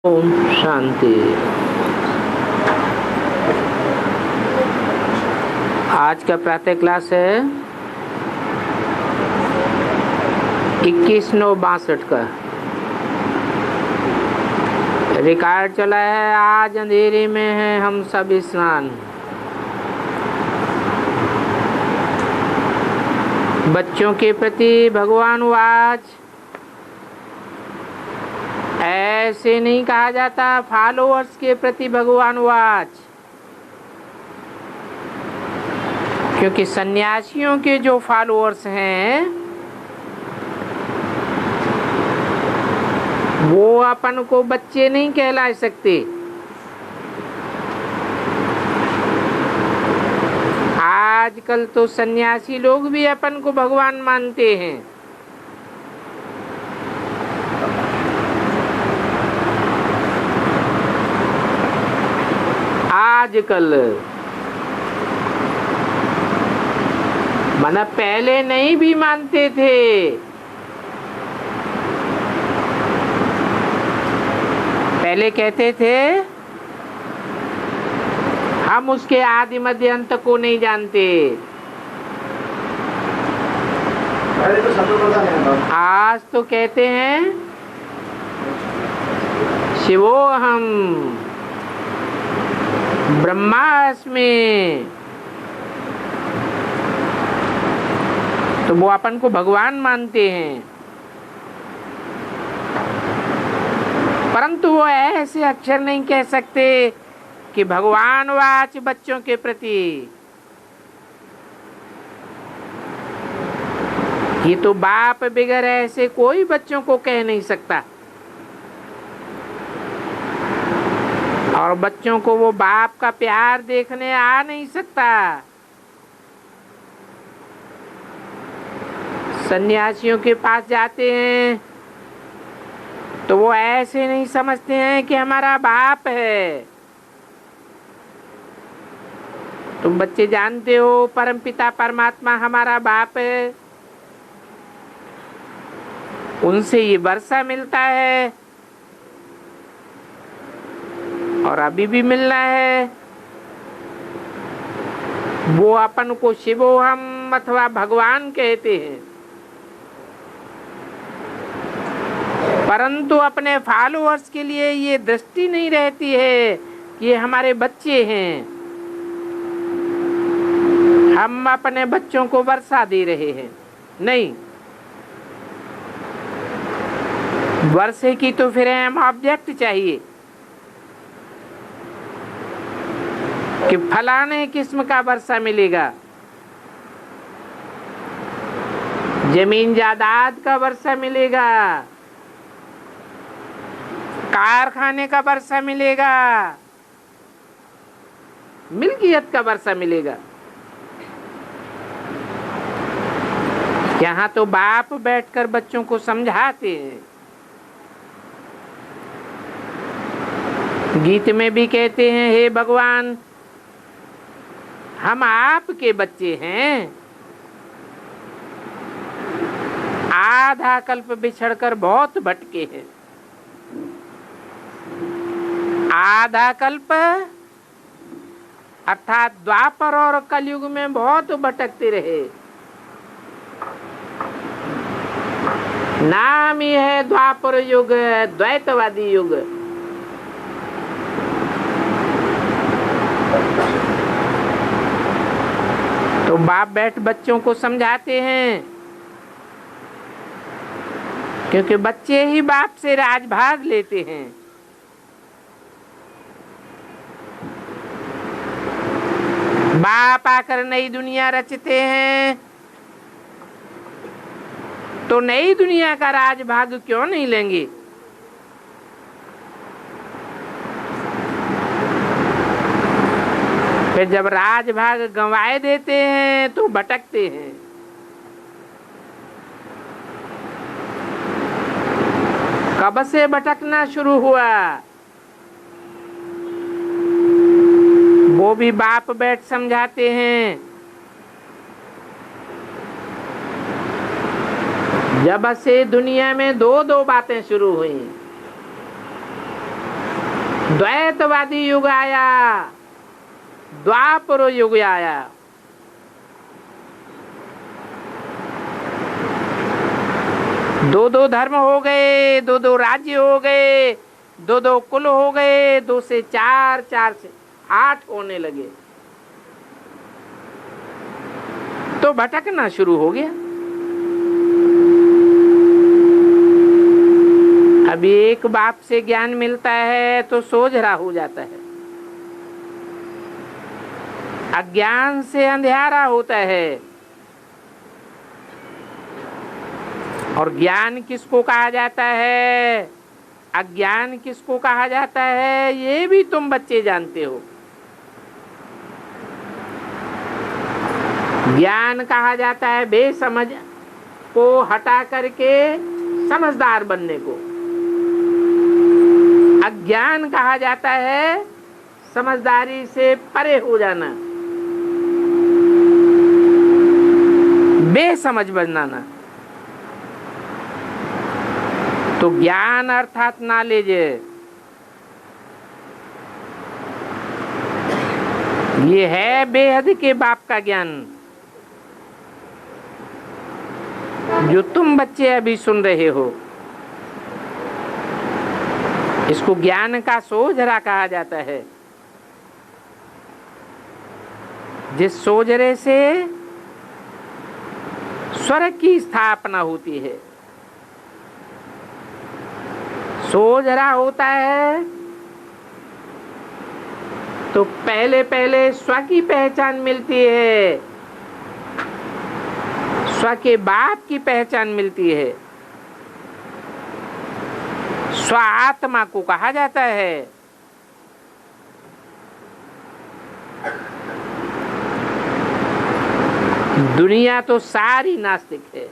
ओम शांति। आज का प्रातः क्लास है 21/9/62 का। रिकॉर्ड चला है। आज अंधेरे में है हम सब स्नान। बच्चों के प्रति भगवान वाच ऐसे नहीं कहा जाता, फॉलोअर्स के प्रति भगवान वाच। क्योंकि सन्यासियों के जो फॉलोअर्स हैं वो अपन को बच्चे नहीं कहला सकते। आजकल तो सन्यासी लोग भी अपन को भगवान मानते हैं। आजकल माना पहले नहीं भी मानते थे। पहले कहते थे हम उसके आदि मध्य अंत को नहीं जानते। आज तो कहते हैं शिवोहम ब्रह्मास्मि। तो वो अपन को भगवान मानते हैं, परंतु वो ऐसे अक्षर नहीं कह सकते कि भगवान वाच बच्चों के प्रति। ये तो बाप बगैर ऐसे कोई बच्चों को कह नहीं सकता, और बच्चों को वो बाप का प्यार देखने आ नहीं सकता। सन्यासियों के पास जाते हैं तो वो ऐसे नहीं समझते हैं कि हमारा बाप है। तुम बच्चे जानते हो परमपिता परमात्मा हमारा बाप है। उनसे ये वर्षा मिलता है और अभी भी मिलना है। वो अपन को शिवोहम अथवा भगवान कहते हैं, परंतु अपने फॉलोअर्स के लिए ये दृष्टि नहीं रहती है कि ये हमारे बच्चे हैं। हम अपने बच्चों को वर्षा दे रहे हैं, नहीं। वर्षे की तो फिर हम ऑब्जेक्ट चाहिए कि फलाने किस्म का वर्षा मिलेगा। जमीन जायदाद का वर्षा मिलेगा, कारखाने का वर्षा मिलेगा, मिल्कियत का वर्षा मिलेगा। यहाँ तो बाप बैठकर बच्चों को समझाते हैं। गीत में भी कहते हैं हे भगवान हम आपके बच्चे हैं। आधा कल्प बिछड़कर बहुत भटके हैं। आधा कल्प अर्थात द्वापर और कलयुग में बहुत भटकते रहे। नाम ही है द्वापर युग, द्वैतवादी युग। तो बाप बैठ बच्चों को समझाते हैं, क्योंकि बच्चे ही बाप से राजभाग लेते हैं। बाप आकर नई दुनिया रचते हैं तो नई दुनिया का राजभाग क्यों नहीं लेंगे। फिर जब राजभाग गंवाए देते हैं तो भटकते हैं। कब से भटकना शुरू हुआ वो भी बाप बैठ समझाते हैं। जब से दुनिया में दो बातें शुरू हुई। द्वैतवादी युग आया, द्वापर युग आया। दो दो धर्म हो गए, दो दो राज्य हो गए, दो दो कुल हो गए, 2 से 4, 4 से 8 होने लगे, तो भटकना शुरू हो गया। अब एक बाप से ज्ञान मिलता है तो सोझरा हो जाता है, अज्ञान से अंधेरा होता है। और ज्ञान किसको कहा जाता है, अज्ञान किसको कहा जाता है, ये भी तुम बच्चे जानते हो। ज्ञान कहा जाता है बेसमझ को हटा करके समझदार बनने को। अज्ञान कहा जाता है समझदारी से परे हो जाना, बेसमझ बनाना। तो ज्ञान अर्थात नॉलेज, ये है बेहद के बाप का ज्ञान, जो तुम बच्चे अभी सुन रहे हो। इसको ज्ञान का सोझरा कहा जाता है। जिस सोझरे से स्वर्ग की स्थापना होती है। सोझरा होता है तो पहले पहले स्व की पहचान मिलती है, स्व के बाप की पहचान मिलती है। स्व आत्मा को कहा जाता है। दुनिया तो सारी नास्तिक है,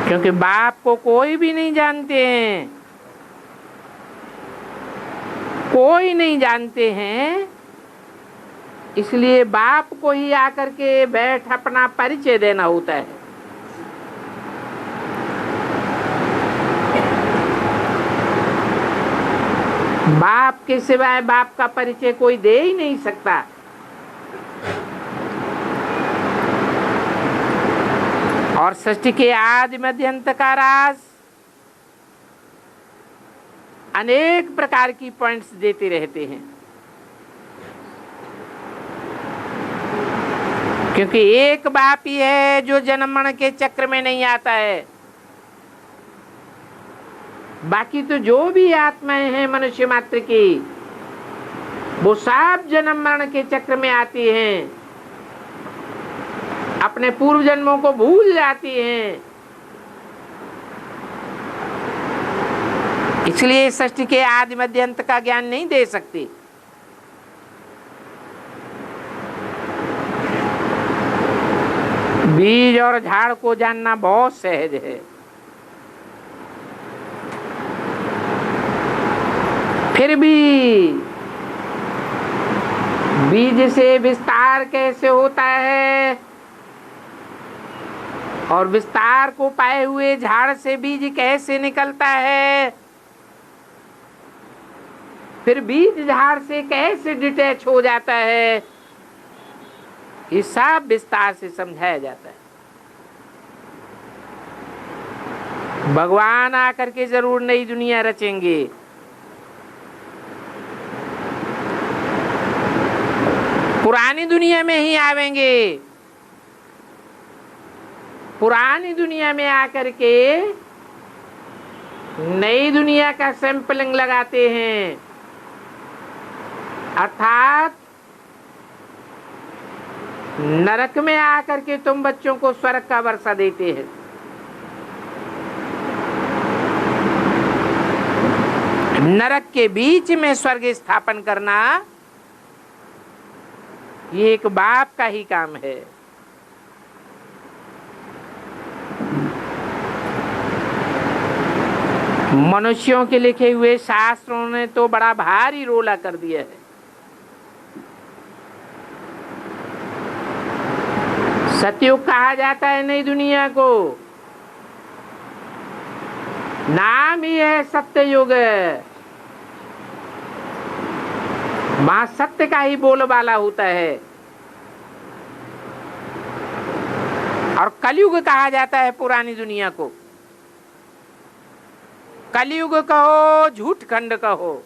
क्योंकि बाप को कोई भी नहीं जानते हैं, कोई नहीं जानते हैं। इसलिए बाप को ही आकर के बैठ अपना परिचय देना होता है। बाप के सिवाय बाप का परिचय कोई दे ही नहीं सकता। और सृष्टि के आदि मध्य अंत का राज अनेक प्रकार की पॉइंट्स देते रहते हैं, क्योंकि एक बाप ही है जो जन्म मरण के चक्र में नहीं आता है। बाकी तो जो भी आत्माएं हैं मनुष्य मात्र की, वो सब जन्म मरण के चक्र में आती हैं, अपने पूर्व जन्मों को भूल जाती हैं। इसलिए सृष्टि के आदि मध्य अंत का ज्ञान नहीं दे सकती। बीज और झाड़ को जानना बहुत सहज है। फिर भी बीज से विस्तार कैसे होता है और विस्तार को पाए हुए झाड़ से बीज कैसे निकलता है, फिर बीज झाड़ से कैसे डिटैच हो जाता है, ये सब विस्तार से समझाया जाता है। भगवान आकर के जरूर नई दुनिया रचेंगे। पुरानी दुनिया में ही आवेंगे। पुरानी दुनिया में आकर के नई दुनिया का सैंपलिंग लगाते हैं, अर्थात नरक में आकर के तुम बच्चों को स्वर्ग का वर्षा देते हैं। नरक के बीच में स्वर्ग स्थापन करना ये एक बाप का ही काम है। मनुष्यों के लिखे हुए शास्त्रों ने तो बड़ा भारी रोला कर दिया है। सतयुग कहा जाता है नई दुनिया को, नाम ही है सत्य युग। वहां सत्य का ही बोलबाला होता है। और कलयुग कहा जाता है पुरानी दुनिया को। कलयुग कहो, झूठ खंड कहो,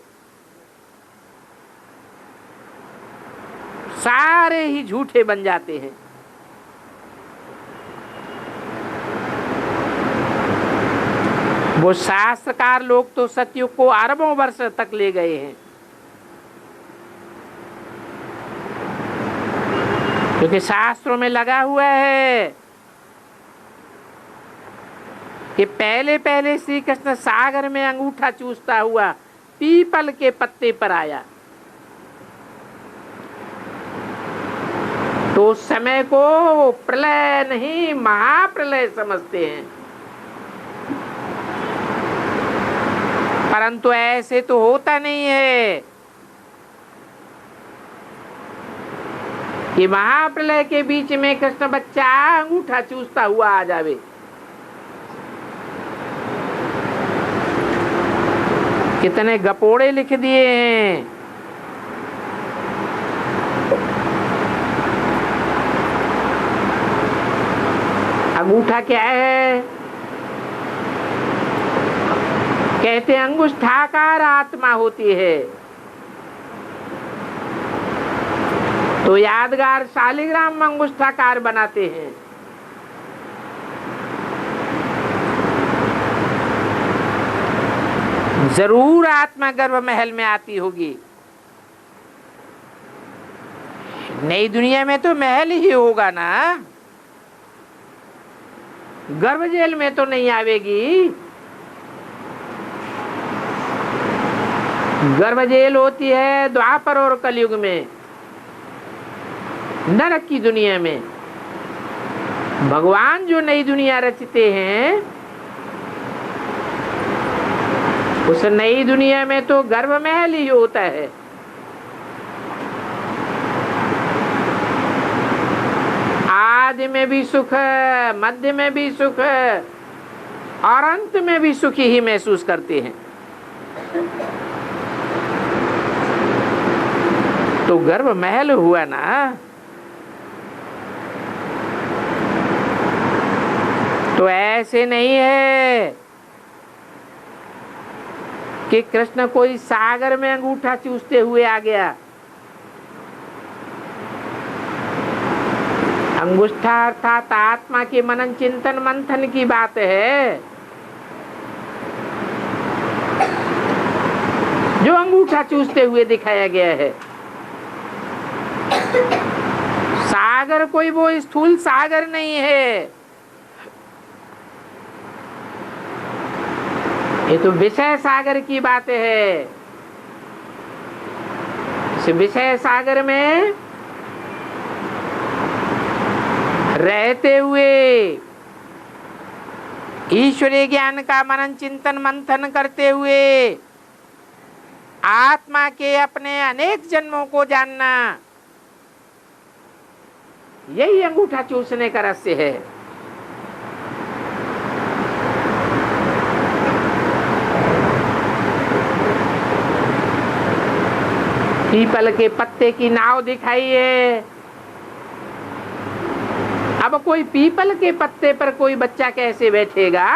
सारे ही झूठे बन जाते हैं। वो शास्त्रकार लोग तो सतयुग को अरबों वर्ष तक ले गए हैं, क्योंकि शास्त्रों में लगा हुआ है कि पहले पहले श्री कृष्ण सागर में अंगूठा चूसता हुआ पीपल के पत्ते पर आया। तो उस समय को प्रलय नहीं महाप्रलय समझते हैं। परंतु ऐसे तो होता नहीं है कि महाप्रलय के बीच में कृष्ण बच्चा अंगूठा चूसता हुआ आ जावे। कितने गपोड़े लिख दिए हैं। अंगूठा क्या है? कहते अंगुष्ठाकार आत्मा होती है। तो यादगार शालिग्राम अंगुष्ठाकार बनाते हैं। जरूर आत्मा गर्भ महल में आती होगी। नई दुनिया में तो महल ही होगा ना, गर्भ जेल में तो नहीं आवेगी। गर्भ जेल होती है द्वापर और कलयुग में, नरक की दुनिया में। भगवान जो नई दुनिया रचते हैं, उस नई दुनिया में तो गर्भ महल ही होता है। आदि में भी सुख, मध्य में भी सुख और अंत में भी सुखी ही महसूस करते हैं। तो गर्भ महल हुआ ना। तो ऐसे नहीं है कि कृष्ण कोई सागर में अंगूठा चूसते हुए आ गया। अंगुष्ठा अर्थात आत्मा के मनन चिंतन मंथन की बात है। जो अंगूठा चूसते हुए दिखाया गया है, सागर कोई वो स्थूल सागर नहीं है। ये तो विषय सागर की बात है। इस विषय सागर में रहते हुए ईश्वरीय ज्ञान का मनन चिंतन मंथन करते हुए आत्मा के अपने अनेक जन्मों को जानना, यही अंगूठा चूसने का रहस्य है। पीपल के पत्ते की नाव दिखाई है। अब कोई पीपल के पत्ते पर कोई बच्चा कैसे बैठेगा?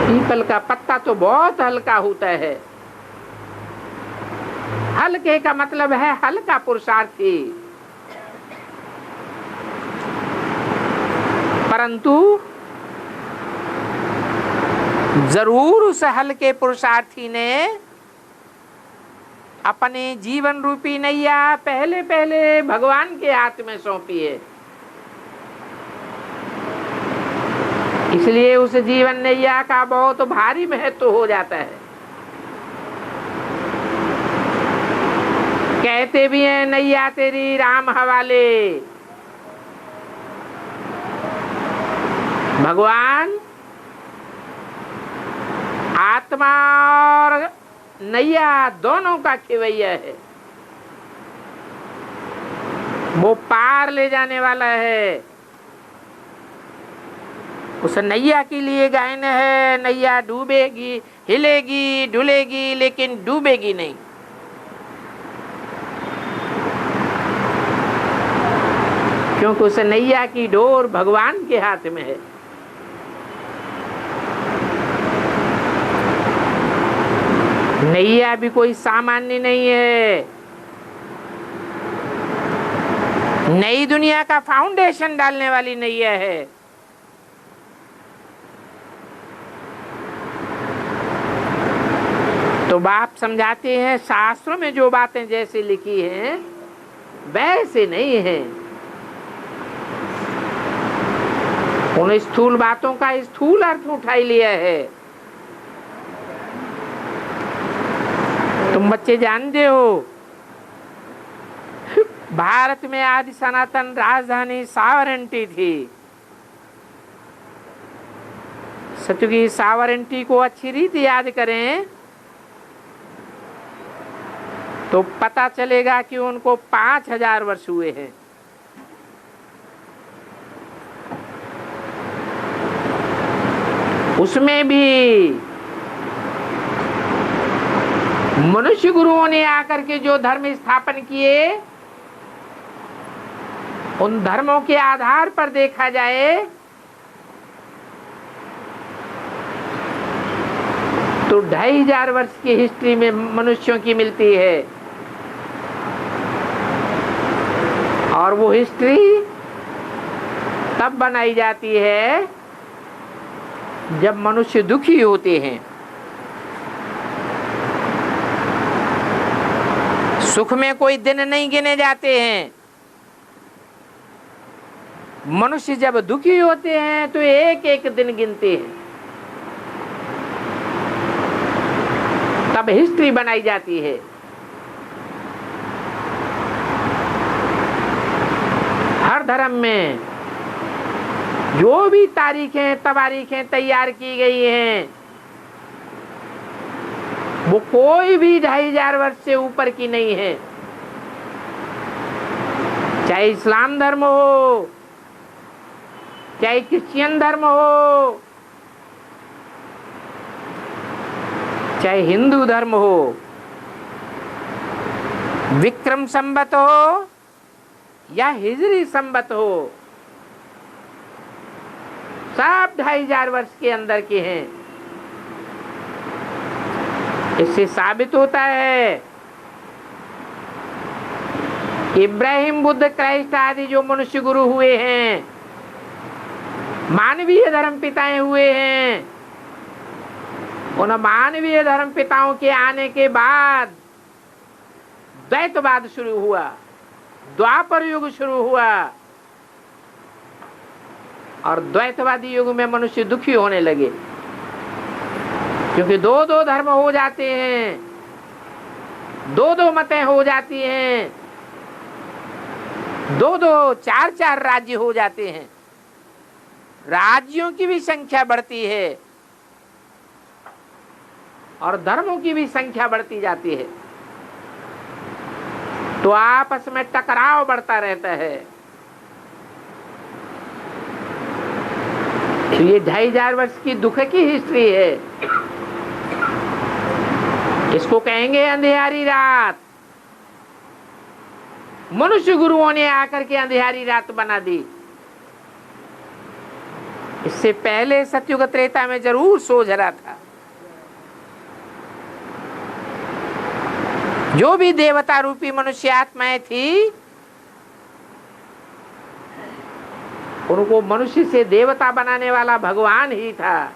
पीपल का पत्ता तो बहुत हल्का होता है। हल्के का मतलब है हल्का पुरुषार्थी। परंतु जरूर उस हल्के पुरुषार्थी ने अपने जीवन रूपी नैया पहले पहले भगवान के हाथ में सौंपी है। इसलिए उस जीवन नैया का बहुत भारी महत्व हो जाता है। कहते भी हैं नैया तेरी राम हवाले। भगवान आत्मा और नैया दोनों का खेवैया है। वो पार ले जाने वाला है। उस नैया के लिए गायन है, नैया डूबेगी, हिलेगी डुलेगी लेकिन डूबेगी नहीं। क्योंकि उस नैया की डोर भगवान के हाथ में है। नैया भी कोई सामान्य नहीं है, नई दुनिया का फाउंडेशन डालने वाली नैया है। तो बाप समझाते हैं शास्त्रों में जो बातें जैसे लिखी हैं वैसे नहीं है। उन स्थूल बातों का स्थूल अर्थ उठाई लिया है। तुम बच्चे जानते हो भारत में आदि सनातन राजधानी सावरंटी थी। सत्युग की सावरंटी को अच्छी रीति याद करें तो पता चलेगा कि उनको 5000 वर्ष हुए हैं। उसमें भी मनुष्य गुरुओं ने आकर के जो धर्म स्थापन किए, उन धर्मों के आधार पर देखा जाए तो 2500 वर्ष की हिस्ट्री में मनुष्यों की मिलती है। और वो हिस्ट्री तब बनाई जाती है जब मनुष्य दुखी होते हैं। सुख में कोई दिन नहीं गिने जाते हैं। मनुष्य जब दुखी होते हैं तो एक एक दिन गिनते हैं, तब हिस्ट्री बनाई जाती है। हर धर्म में जो भी तारीखें तवारीखें तैयार की गई हैं वो कोई भी 2500 वर्ष से ऊपर की नहीं है। चाहे इस्लाम धर्म हो, चाहे क्रिश्चियन धर्म हो, चाहे हिंदू धर्म हो, विक्रम संवत हो या हिजरी संवत हो, सब 2500 वर्ष के अंदर के हैं। इससे साबित होता है इब्राहिम बुद्ध क्राइस्ट आदि जो मनुष्य गुरु हुए हैं, मानवीय धर्म पिताएं हुए हैं, उन मानवीय धर्म पिताओं के आने के बाद द्वैतवाद शुरू हुआ, द्वापर युग शुरू हुआ। और द्वैतवादी युग में मनुष्य दुखी होने लगे क्योंकि दो दो धर्म हो जाते हैं, दो दो मतें हो जाती हैं, दो दो चार चार राज्य हो जाते हैं, राज्यों की भी संख्या बढ़ती है और धर्मों की भी संख्या बढ़ती जाती है, तो आपस में टकराव बढ़ता रहता है। तो ये 2500 वर्ष की दुख की हिस्ट्री है। इसको कहेंगे अंधेरी रात। मनुष्य गुरुओं ने आकर के अंधेरी रात बना दी। इससे पहले सतयुग त्रेता में जरूर सोच रहा था। जो भी देवता रूपी मनुष्य आत्माएं थी, उनको मनुष्य से देवता बनाने वाला भगवान ही था,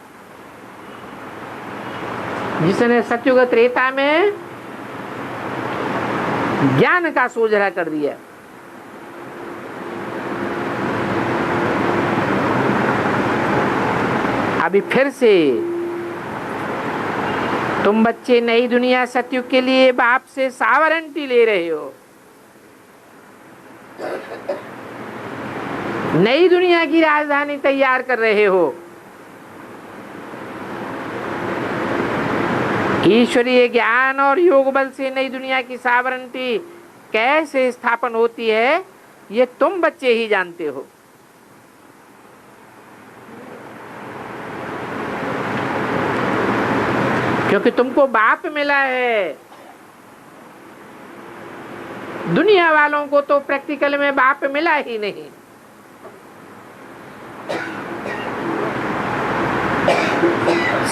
जिसने सतयुग त्रेता में ज्ञान का सोझरा कर दिया। अभी फिर से तुम बच्चे नई दुनिया सतयुग के लिए बाप से सावरंटी ले रहे हो। नई दुनिया की राजधानी तैयार कर रहे हो। ईश्वरीय ज्ञान और योग बल से नई दुनिया की सावरंटी कैसे स्थापन होती है, ये तुम बच्चे ही जानते हो। क्योंकि तुमको बाप मिला है। दुनिया वालों को तो प्रैक्टिकल में बाप मिला ही नहीं।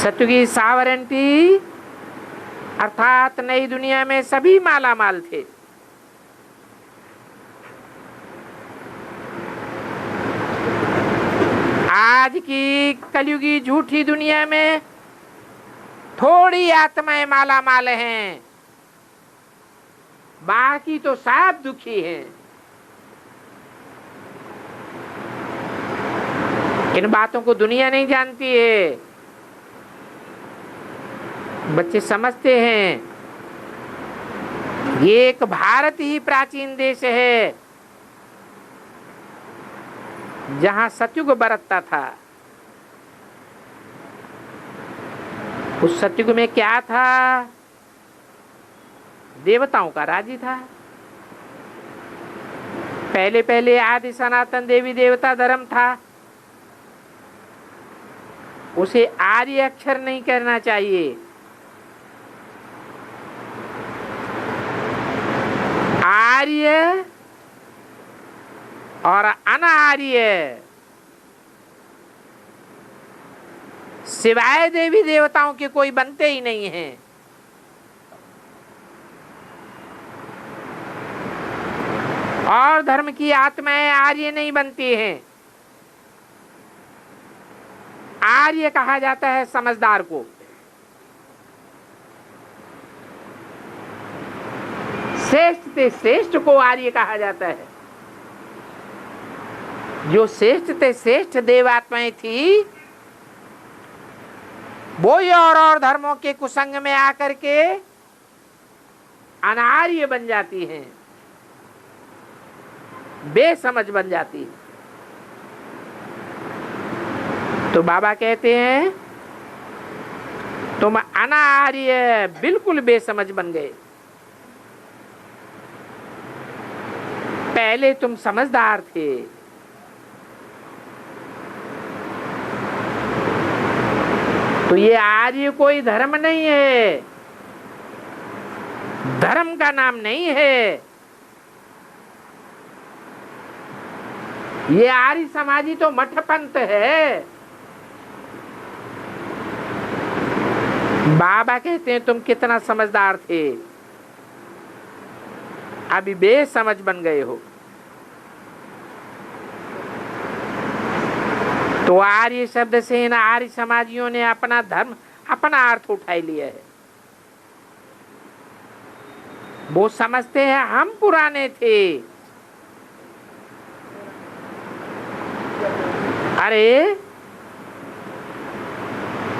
सत्य की सावरेंटी अर्थात नई दुनिया में सभी माला माल थे। आज की कलयुगी झूठी दुनिया में थोड़ी आत्माएं माला माल हैं, बाकी तो सब दुखी हैं। इन बातों को दुनिया नहीं जानती है। बच्चे समझते हैं ये एक भारत ही प्राचीन देश है जहां सतयुग बरतता था। उस सतयुग में क्या था? देवताओं का राज्य था। पहले पहले आदि सनातन देवी देवता धर्म था। उसे आर्य अक्षर नहीं करना चाहिए। आर्य और अनार्य सिवाय देवी देवताओं के कोई बनते ही नहीं हैं। और धर्म की आत्माएं आर्य नहीं बनती हैं। आर्य कहा जाता है समझदार को। श्रेष्ठ से श्रेष्ठ को आर्य कहा जाता है। जो श्रेष्ठ से श्रेष्ठ देवात्माएं थी वो और धर्मों के कुसंग में आकर के अनार्य बन जाती हैं, बेसमझ बन जाती है। तो बाबा कहते हैं तुम अनार्य बिल्कुल बेसमझ बन गए। पहले तुम समझदार थे। तो ये आर्य कोई धर्म नहीं है, धर्म का नाम नहीं है। ये आर्य समाजी तो मठपंथ है। बाबा कहते हैं तुम कितना समझदार थे, अभी बेसमझ बन गए हो। तो आर्य शब्द से इन आर्य समाजियों ने अपना धर्म अपना अर्थ उठा लिया है। वो समझते हैं हम पुराने थे। अरे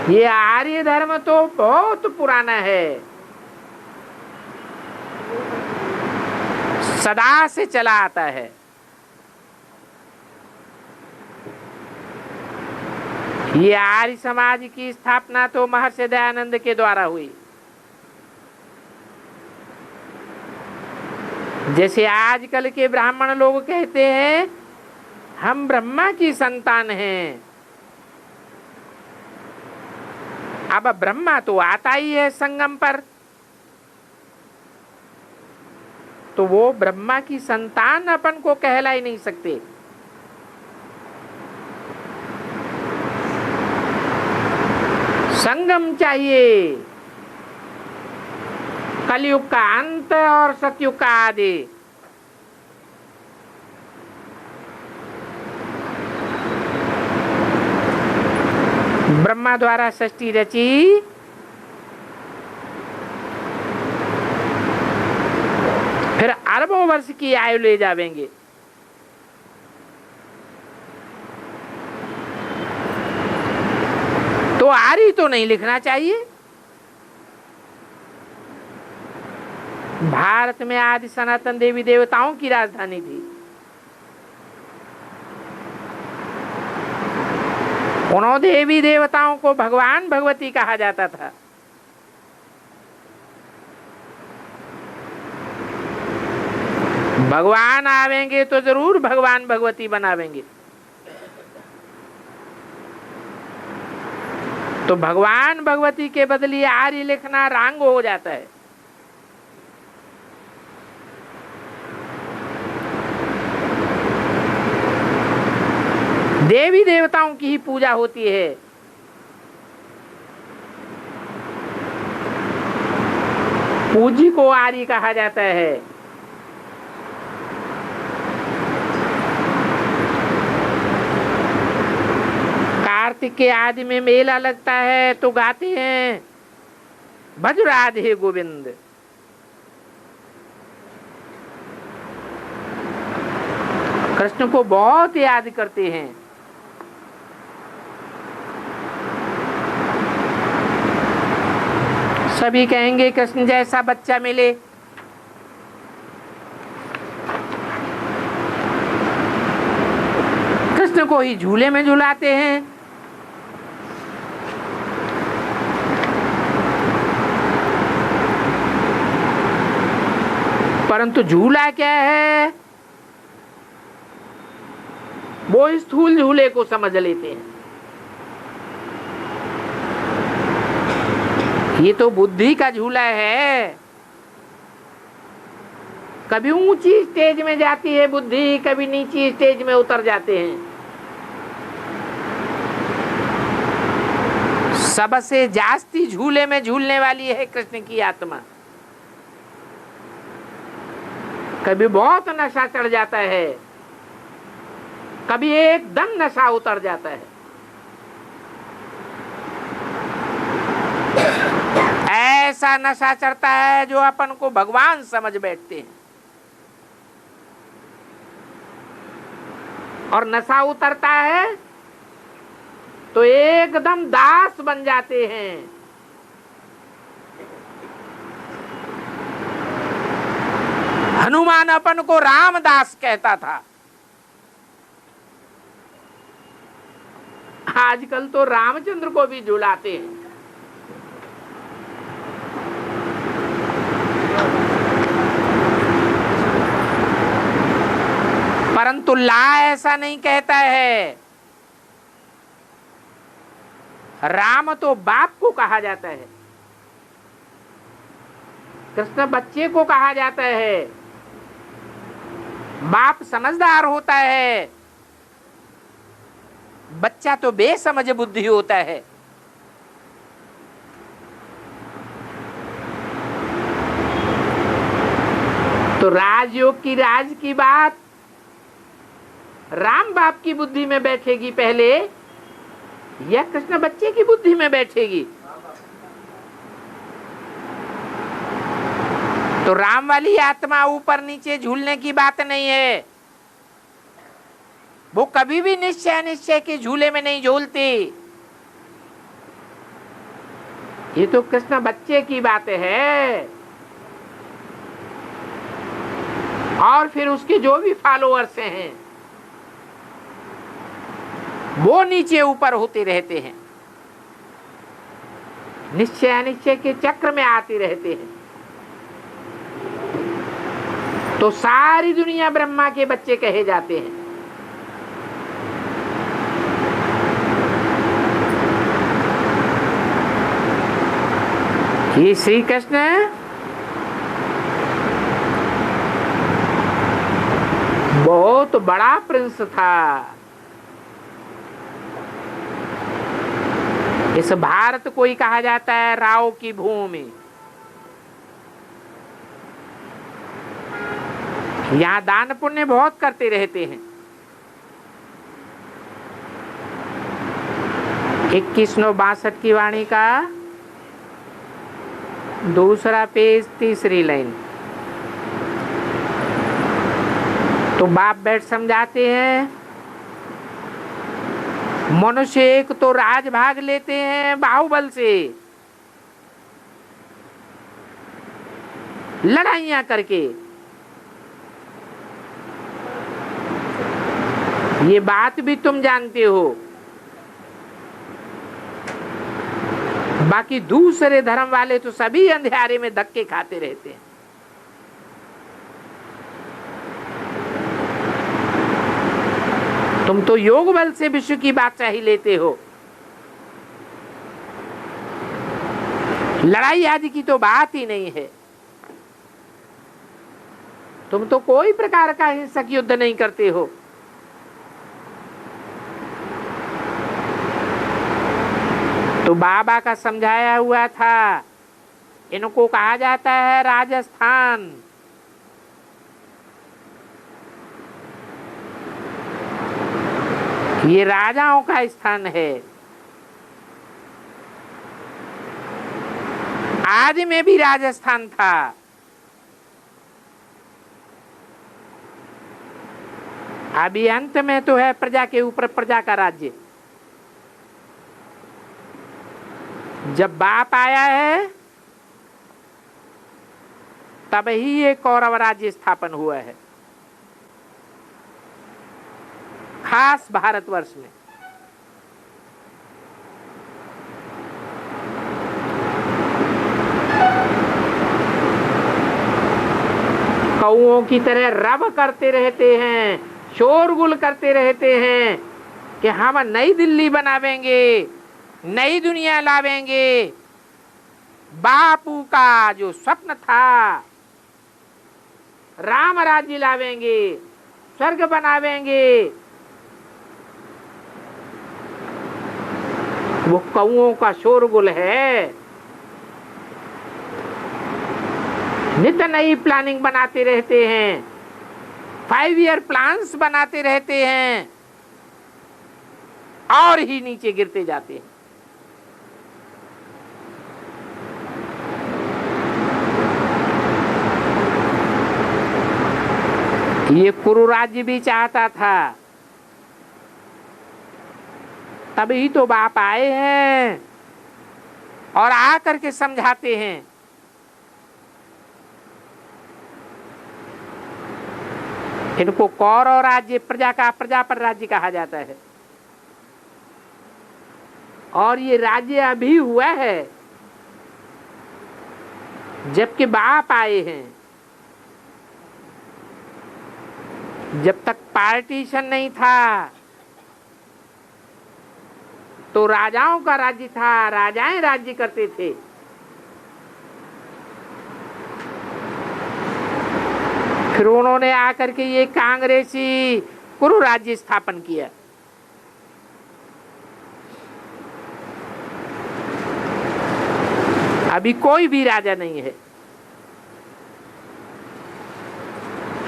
ये आर्य धर्म तो बहुत पुराना है, सदा से चला आता है। ये आर्य समाज की स्थापना तो महर्षि दयानंद के द्वारा हुई। जैसे आजकल के ब्राह्मण लोग कहते हैं हम ब्रह्मा की संतान हैं। अब ब्रह्मा तो आता ही है संगम पर, तो वो ब्रह्मा की संतान अपन को कहला ही नहीं सकते। संगम चाहिए, कलयुग का अंत और सतयुग का आदि। ब्रह्मा द्वारा सृष्टि रची, फिर अरबों वर्ष की आयु ले जावेंगे। तो आर्य तो नहीं लिखना चाहिए। भारत में आदि सनातन देवी देवताओं की राजधानी थी। उन देवी देवताओं को भगवान भगवती कहा जाता था। भगवान आवेंगे तो जरूर भगवान भगवती बनावेंगे। तो भगवान भगवती के बदले आर्य लिखना रांग हो जाता है। देवी देवताओं की ही पूजा होती है। पूजी को आर्य कहा जाता है। कार्तिक के आदि में मेला लगता है तो गाते हैं भज राधे गोविंद। कृष्ण को बहुत याद करते हैं। सभी कहेंगे कृष्ण जैसा बच्चा मिले। कृष्ण को ही झूले में झुलाते हैं। परंतु झूला क्या है, वो स्थूल झूले को समझ लेते हैं। ये तो बुद्धि का झूला है। कभी ऊंची स्टेज में जाती है बुद्धि, कभी नीची स्टेज में उतर जाते हैं। सबसे जास्ती झूले में झूलने वाली है कृष्ण की आत्मा। कभी बहुत नशा चढ़ जाता है, कभी एकदम नशा उतर जाता है। ऐसा नशा चढ़ता है जो अपन को भगवान समझ बैठते हैं, और नशा उतरता है तो एकदम दास बन जाते हैं। हनुमान अपन को रामदास कहता था। आजकल तो रामचंद्र को भी झुलाते हैं। परंतु ला ऐसा नहीं कहता है। राम तो बाप को कहा जाता है, कृष्ण बच्चे को कहा जाता है। बाप समझदार होता है, बच्चा तो बेसमझ बुद्धि होता है। तो राजयोग की राज की बात राम बाप की बुद्धि में बैठेगी पहले, या कृष्ण बच्चे की बुद्धि में बैठेगी? तो राम वाली आत्मा ऊपर नीचे झूलने की बात नहीं है। वो कभी भी निश्चय के झूले में नहीं झूलती। ये तो कृष्ण बच्चे की बात है। और फिर उसके जो भी फॉलोअर्स हैं वो नीचे ऊपर होते रहते हैं, निश्चय अनिश्चय के चक्र में आते रहते हैं। तो सारी दुनिया ब्रह्मा के बच्चे कहे जाते हैं। ये श्री कृष्ण बहुत बड़ा प्रिंस था। इस भारत को ही कहा जाता है राव की भूमि। यहाँ दान पुण्य बहुत करते रहते हैं। 2162 की वाणी का दूसरा पेज, तीसरी लाइन। तो बाप बैठ समझाते हैं, मनुष्य एक तो राज भाग लेते हैं बाहुबल से, लड़ाइयां करके। ये बात भी तुम जानते हो। बाकी दूसरे धर्म वाले तो सभी अंधेरे में धक्के खाते रहते हैं। तुम तो योग बल से विश्व की बादशाही लेते हो। लड़ाई आदि की तो बात ही नहीं है। तुम तो कोई प्रकार का हिंसक युद्ध नहीं करते हो। तो बाबा का समझाया हुआ था, इनको कहा जाता है राजस्थान। ये राजाओं का स्थान है। आदि में भी राजस्थान था, अभी अंत में तो है प्रजा के ऊपर प्रजा का राज्य। जब बाप आया है तब ही ये कौरव राज्य स्थापन हुआ है, खास भारतवर्ष में। कौओं की तरह रब करते रहते हैं, शोरगुल करते रहते हैं कि हम नई दिल्ली बनावेंगे, नई दुनिया लावेंगे। बापू का जो स्वप्न था, राम राज्य लावेंगे, स्वर्ग बनावेंगे, वो कौओं का शोरगुल है। नित्य नई प्लानिंग बनाते रहते हैं, 5 ईयर प्लान्स बनाते रहते हैं और ही नीचे गिरते जाते हैं। ये कुरु राज्य भी चाहता था, तभी तो बाप आए हैं और आकर के समझाते हैं। इनको कौरव राज्य, प्रजा का, प्रजा पर राज्य कहा जाता है। और ये राज्य अभी हुआ है जबकि बाप आए हैं। जब तक पार्टीशन नहीं था तो राजाओं का राज्य था, राजाएं राज्य करते थे। फिर उन्होंने आकर के ये कांग्रेसी कुरु राज्य स्थापन किया। अभी कोई भी राजा नहीं है।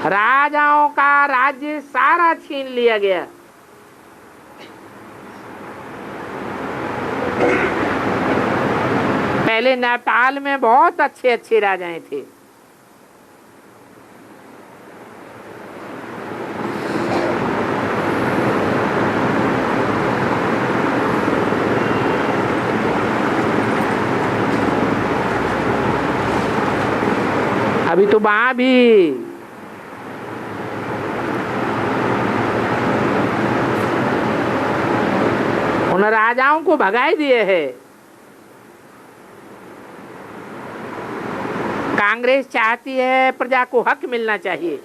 राजाओं का राज्य सारा छीन लिया गया। पहले नेपाल में बहुत अच्छे अच्छे राजाएं थे, अभी तो वहां भी उन राजाओं को भगाए दिए हैं। कांग्रेस चाहती है प्रजा को हक मिलना चाहिए।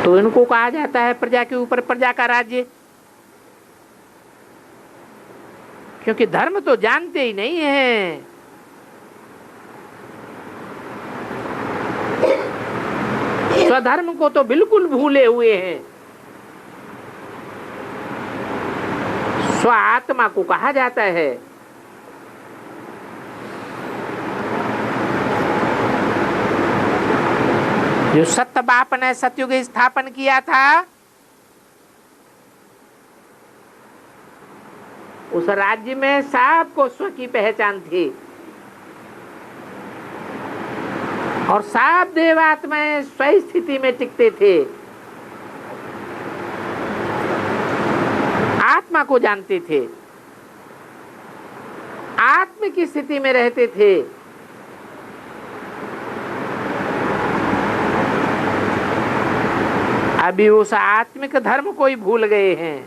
तो इनको कहा जाता है प्रजा के ऊपर प्रजा का राज्य, क्योंकि धर्म तो जानते ही नहीं है। स्वधर्म को तो बिल्कुल भूले हुए हैं। स्व आत्मा को कहा जाता है। जो सत्य बाप ने सतयुग स्थापन किया था, उस राज्य में सबको स्व की पहचान थी और सब देवात्माएं स्व स्थिति में टिकते थे, आत्मा को जानते थे, आत्म की स्थिति में रहते थे। अभी उस आत्मिक धर्म को ही भूल गए हैं।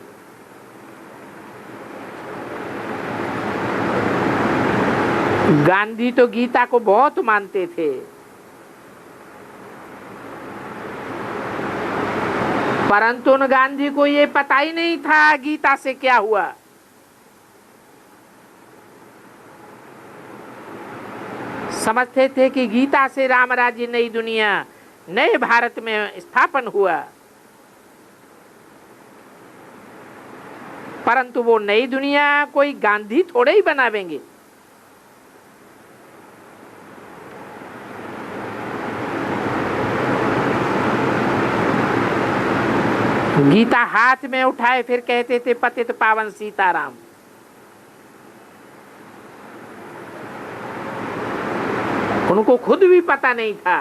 गांधी तो गीता को बहुत मानते थे, परंतु उन गांधी को ये पता ही नहीं था गीता से क्या हुआ। समझते थे कि गीता से राम राज्य, नई दुनिया, नए भारत में स्थापन हुआ, परंतु वो नई दुनिया कोई गांधी थोड़े ही बनावेंगे। गीता हाथ में उठाए फिर कहते थे पतित पावन सीताराम। उनको खुद भी पता नहीं था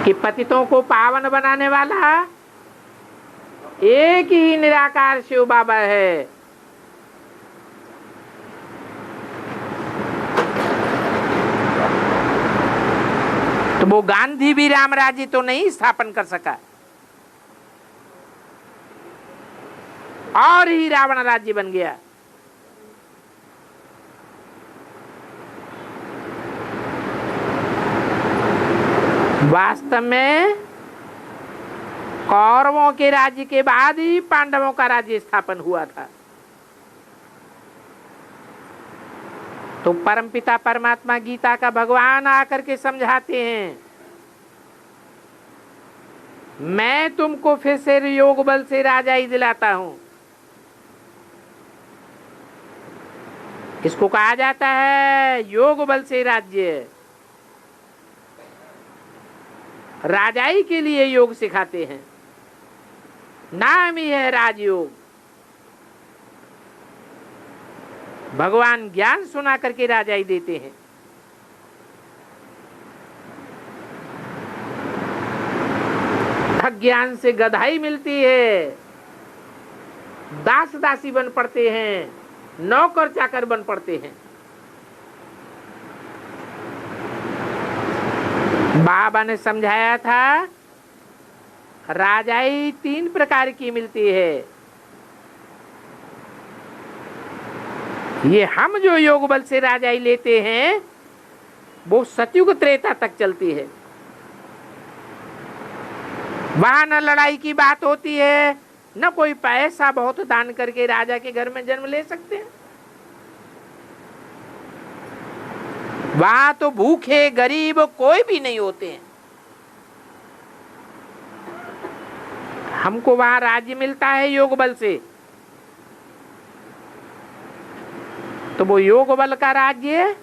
कि पतितों को पावन बनाने वाला एक ही निराकार शिव बाबा है। तो वो गांधी भी राम राज्य तो नहीं स्थापन कर सका और ही रावण राज्य बन गया। वास्तव में कौरवों के राज्य के बाद ही पांडवों का राज्य स्थापन हुआ था। तो परमपिता परमात्मा गीता का भगवान आकर के समझाते हैं, मैं तुमको फिर से योग बल से राजाई दिलाता हूं। इसको कहा जाता है योग बल से राज्य। राजाई के लिए योग सिखाते हैं, नाम ही है राजयोग। भगवान ज्ञान सुना करके राजाई देते हैं। अज्ञान से गधाई मिलती है, दास दासी बन पड़ते हैं, नौकर चाकर बन पड़ते हैं। बाबा ने समझाया था राजाई 3 प्रकार की मिलती है। ये हम जो योग बल से राजाई लेते हैं वो सतयुग त्रेता तक चलती है। वहां न लड़ाई की बात होती है, न कोई पैसा बहुत दान करके राजा के घर में जन्म ले सकते हैं। वहां तो भूखे गरीब कोई भी नहीं होते हैं। हमको वहां राज्य मिलता है योग बल से। तो वो योग बल का राज्य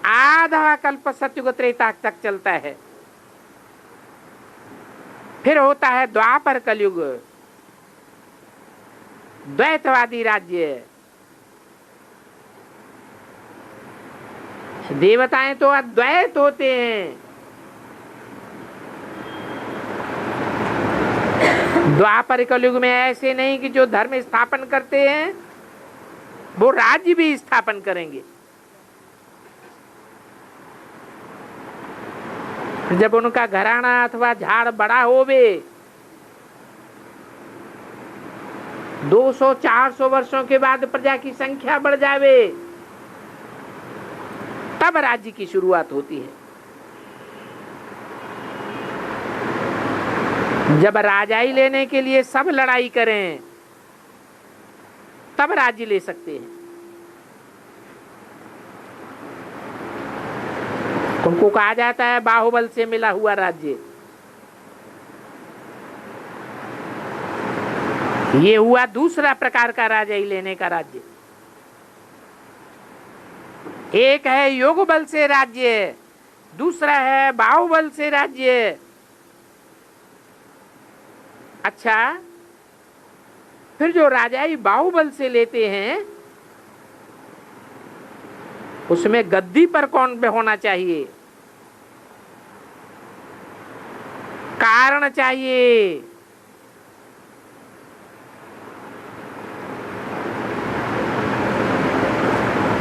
आधा कल्प सतयुग त्रेता तक चलता है। फिर होता है द्वापर कलयुग, द्वैतवादी राज्य। देवताएं तो अद्वैत होते हैं। द्वापर कलयुग में ऐसे नहीं कि जो धर्म स्थापन करते हैं वो राज्य भी स्थापन करेंगे। जब उनका घराना अथवा झाड़ बड़ा होवे, 200-400 वर्षों के बाद प्रजा की संख्या बढ़ जावे, तब राज्य की शुरुआत होती है। जब राजाई लेने के लिए सब लड़ाई करें तब राज्य ले सकते हैं। उनको कहा जाता है बाहुबल से मिला हुआ राज्य। ये हुआ दूसरा प्रकार का राजाई लेने का राज्य। एक है योग बल से राज्य, दूसरा है बाहुबल से राज्य। अच्छा, फिर जो राजाई बाहुबल से लेते हैं उसमें गद्दी पर कौन पे होना चाहिए? कारण चाहिए।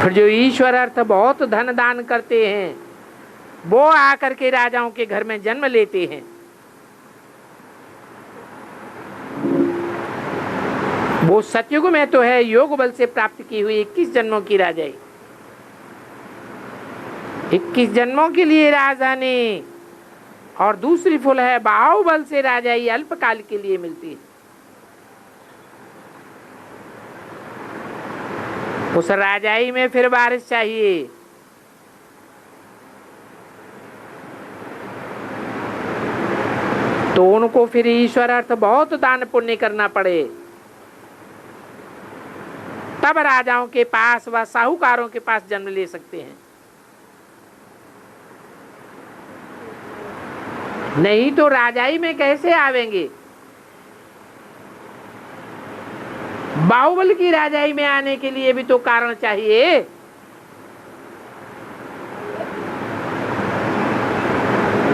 फिर जो ईश्वर अर्थ बहुत धन दान करते हैं वो आकर के राजाओं के घर में जन्म लेते हैं। वो सतयुग में तो है योग बल से प्राप्त की हुई 21 जन्मों की राजाई। 21 जन्मों के लिए राजधानी और दूसरी फूल है बाहुबल से राजाई अल्पकाल के लिए मिलती है। उस राजाई में फिर बारिश चाहिए। तो उनको फिर ईश्वर अर्थ बहुत दान पुण्य करना पड़े, तब राजाओं के पास व साहूकारों के पास जन्म ले सकते हैं। नहीं तो राजाई में कैसे आवेंगे? बाहुबल की राजाई में आने के लिए भी तो कारण चाहिए।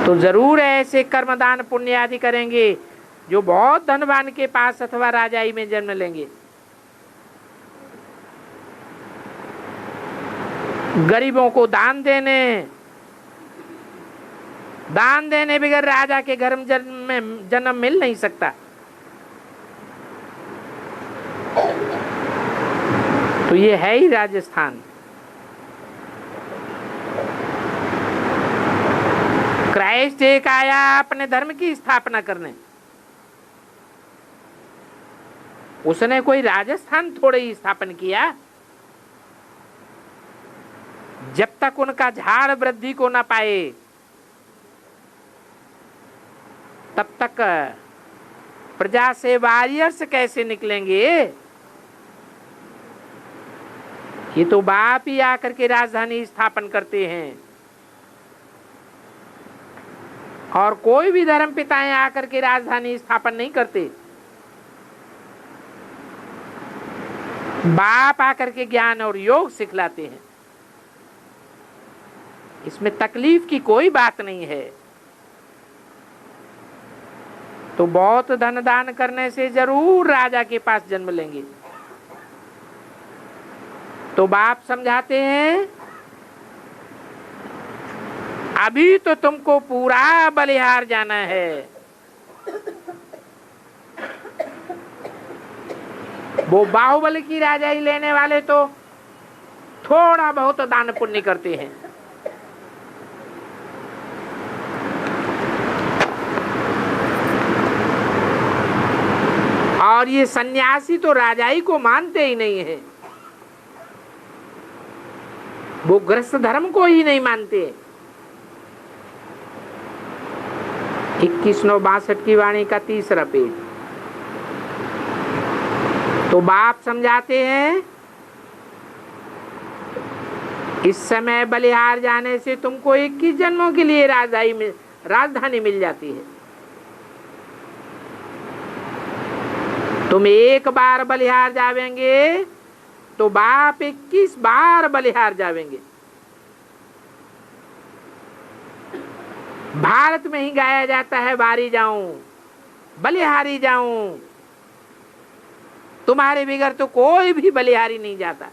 तो जरूर ऐसे कर्मदान पुण्य आदि करेंगे जो बहुत धनवान के पास अथवा राजाई में जन्म लेंगे। गरीबों को दान देने बगैर राजा के घर में जन्म मिल नहीं सकता। तो ये है ही राजस्थान। क्राइस्ट एक आया अपने धर्म की स्थापना करने। उसने कोई राजस्थान थोड़े ही स्थापन किया। जब तक उनका झाड़ वृद्धि को न पाए तब तक प्रजा से वॉरियर्स कैसे निकलेंगे? ये तो बाप ही आकर के राजधानी स्थापन करते हैं, और कोई भी धर्म पिताएं आकर के राजधानी स्थापन नहीं करते। बाप आकर के ज्ञान और योग सिखलाते हैं। इसमें तकलीफ की कोई बात नहीं है। तो बहुत धन दान करने से जरूर राजा के पास जन्म लेंगे। तो बाप समझाते हैं, अभी तो तुमको पूरा बलिहार जाना है। वो बाहुबल की राजाई लेने वाले तो थोड़ा बहुत दान पुण्य करते हैं। और ये सन्यासी तो राजाई को मानते ही नहीं है। वो गृहस्थ धर्म को ही नहीं मानते। 21/9/62 की वाणी का 3रा पेज। तो बाप समझाते हैं, इस समय बलिहार जाने से तुमको 21 जन्मों के लिए राजधानी मिल जाती है। तुम एक बार बलिहार जावेंगे तो बाप 21 बार बलिहार जावेंगे। भारत में ही गाया जाता है, बारी जाऊं बलिहारी जाऊं। तुम्हारे बिगड़ तो कोई भी बलिहारी नहीं जाता।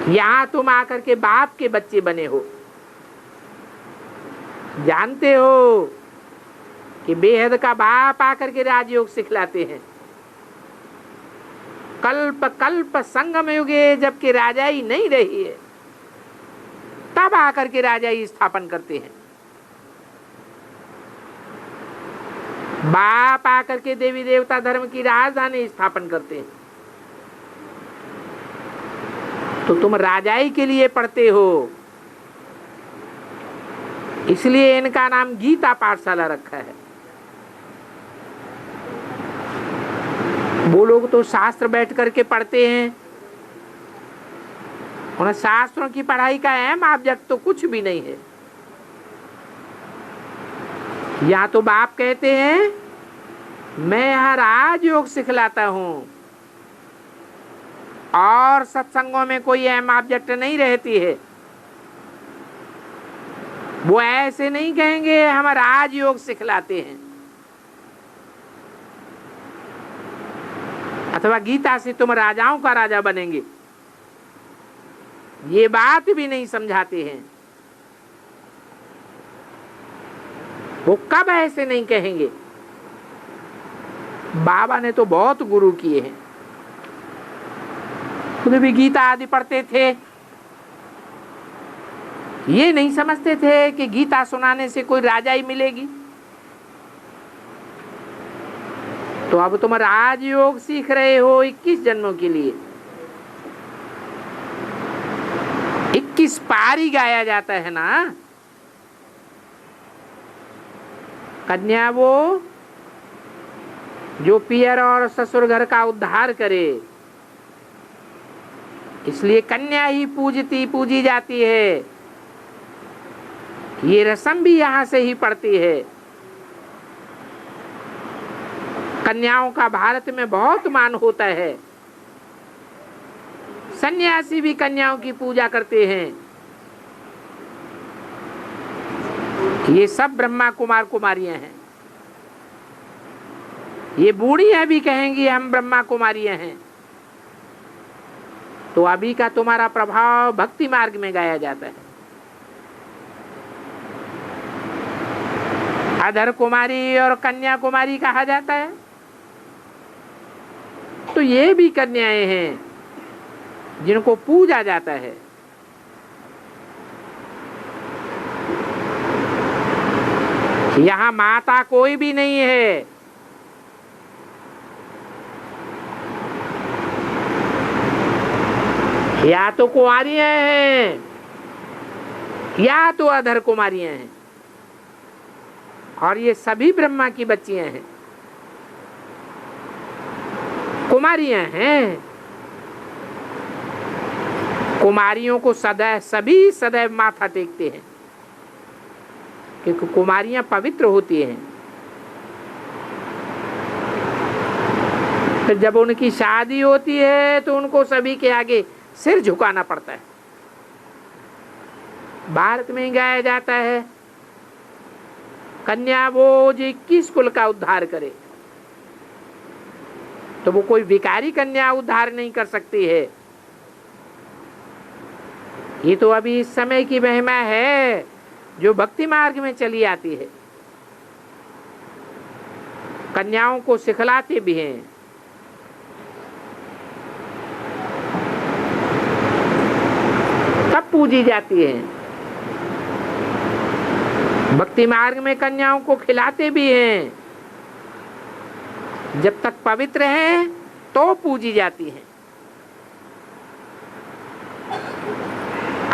यहां तुम आकर के बाप के बच्चे बने हो। जानते हो कि बेहद का बाप आकर के राजयोग सिखलाते हैं। कल्प कल्प संगम युगे जबकि राजाई नहीं रही है, तब आकर के राजाई स्थापन करते हैं। बाप आकर के देवी देवता धर्म की राजधानी स्थापन करते हैं। तो तुम राजाई के लिए पढ़ते हो, इसलिए इनका नाम गीता पाठशाला रखा है। वो लोग तो शास्त्र बैठ करके पढ़ते हैं। उन शास्त्रों की पढ़ाई का अहम ऑब्जेक्ट तो कुछ भी नहीं है। या तो बाप कहते हैं, मैं यहाँ राजयोग सिखलाता हूं, और सत्संगों में कोई अहम ऑब्जेक्ट नहीं रहती है। वो ऐसे नहीं कहेंगे हम राजयोग सिखलाते हैं, अथवा गीता से तुम राजाओं का राजा बनेंगे। ये बात भी नहीं समझाते हैं। वो कब ऐसे नहीं कहेंगे? बाबा ने तो बहुत गुरु किए हैं। खुद भी गीता आदि पढ़ते थे, ये नहीं समझते थे कि गीता सुनाने से कोई राजाई मिलेगी। तो अब तुम राजयोग सीख रहे हो 21 जन्मों के लिए। 21 पारी गाया जाता है ना। कन्या वो जो पियर और ससुर घर का उद्धार करे, इसलिए कन्या ही पूजी जाती है। ये रस्म भी यहां से ही पड़ती है। कन्याओं का भारत में बहुत मान होता है। सन्यासी भी कन्याओं की पूजा करते हैं। ये सब ब्रह्मा कुमार कुमारियां हैं। ये बूढ़ियां भी कहेंगी हम ब्रह्मा कुमारियां हैं। तो अभी का तुम्हारा प्रभाव भक्ति मार्ग में गाया जाता है। अधर कुमारी और कन्या कुमारी कहा जाता है। तो ये भी कन्याएं हैं जिनको पूजा जाता है। यहां माता कोई भी नहीं है। या तो कुंवारियां हैं या तो अधर कुमारियां हैं, और ये सभी ब्रह्मा की बच्चियां हैं। कुमारियां हैं। कुमारियों को सभी सदैव माथा टेकते हैं, क्योंकि कुमारियां पवित्र होती हैं। फिर जब उनकी शादी होती है तो उनको सभी के आगे सिर झुकाना पड़ता है। भारत में ही गाया जाता है, कन्या वो जो 21 कुल का उद्धार करे। तो वो कोई विकारी कन्या उद्धार नहीं कर सकती है। ये तो अभी इस समय की महिमा है जो भक्ति मार्ग में चली आती है। कन्याओं को सिखलाते भी हैं। तब पूजी जाती है। भक्ति मार्ग में कन्याओं को खिलाते भी हैं। जब तक पवित्र हैं तो पूजी जाती हैं।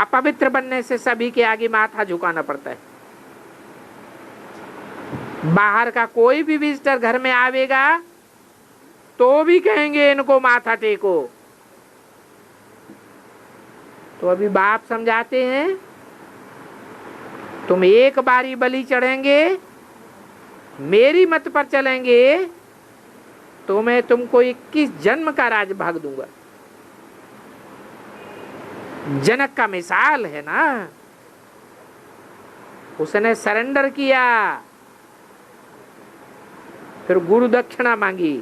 अपवित्र बनने से सभी के आगे माथा झुकाना पड़ता है। बाहर का कोई भी विजिटर घर में आवेगा तो भी कहेंगे इनको माथा टेको। तो अभी बाप समझाते हैं, तुम एक बारी बलि चढ़ेंगे, मेरी मत पर चलेंगे, तो मैं तुमको 21 जन्म का राज भाग दूंगा। जनक का मिसाल है ना। उसने सरेंडर किया, फिर गुरु दक्षिणा मांगी।